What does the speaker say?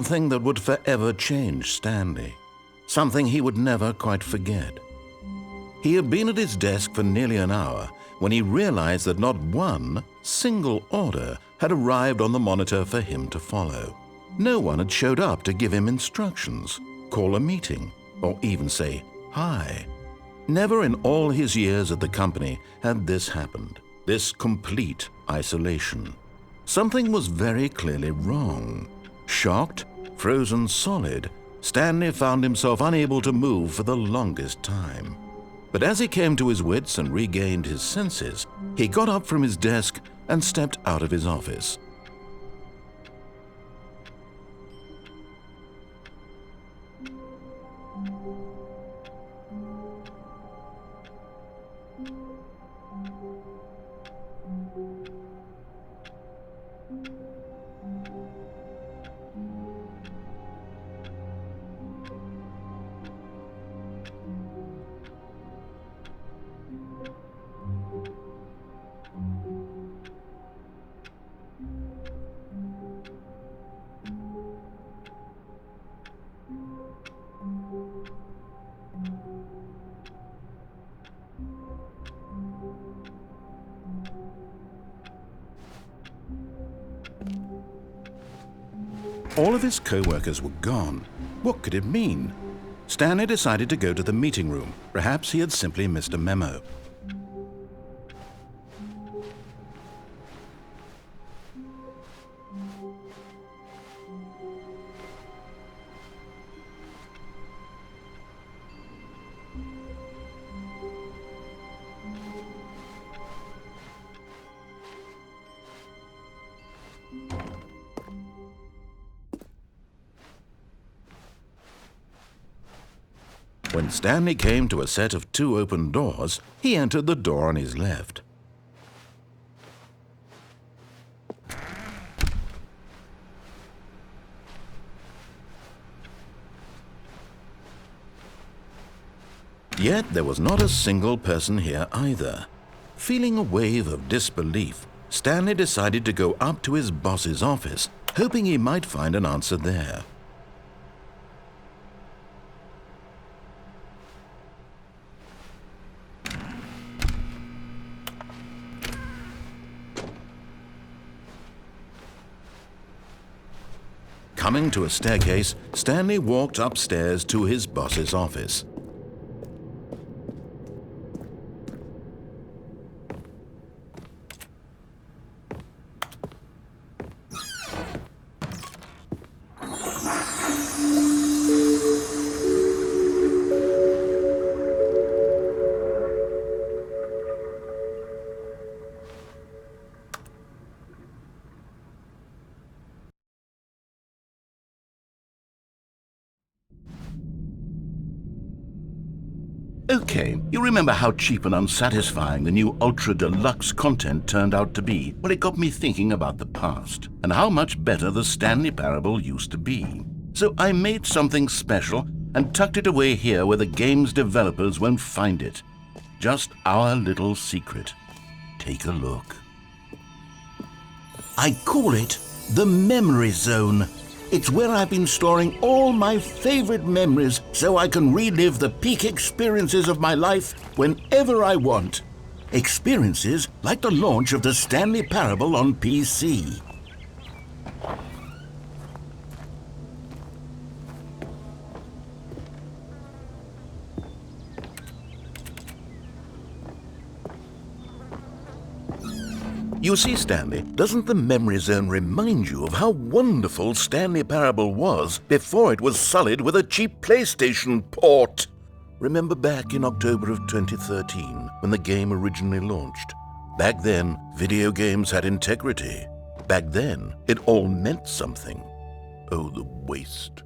Something that would forever change Stanley. Something he would never quite forget. He had been at his desk for nearly an hour when he realized that not one single order had arrived on the monitor for him to follow. No one had showed up to give him instructions, call a meeting, or even say hi. Never in all his years at the company had this happened, this complete isolation. Something was very clearly wrong. Shocked, frozen solid, Stanley found himself unable to move for the longest time. But as he came to his wits and regained his senses, he got up from his desk and stepped out of his office. All of his co-workers were gone. What could it mean? Stanley decided to go to the meeting room. Perhaps he had simply missed a memo. When Stanley came to a set of 2 open doors, he entered the door on his left. Yet there was not a single person here either. Feeling a wave of disbelief, Stanley decided to go up to his boss's office, hoping he might find an answer there. Coming to a staircase, Stanley walked upstairs to his boss's office. Okay, you remember how cheap and unsatisfying the new Ultra Deluxe content turned out to be? Well, it got me thinking about the past and how much better the Stanley Parable used to be. So I made something special and tucked it away here where the game's developers won't find it. Just our little secret. Take a look. I call it the Memory Zone. It's where I've been storing all my favorite memories so I can relive the peak experiences of my life whenever I want. Experiences like the launch of the Stanley Parable on PC. You see, Stanley, doesn't the Memory Zone remind you of how wonderful Stanley Parable was before it was sullied with a cheap PlayStation port? Remember back in October of 2013, when the game originally launched? Back then, video games had integrity. Back then, it all meant something. Oh, the waste.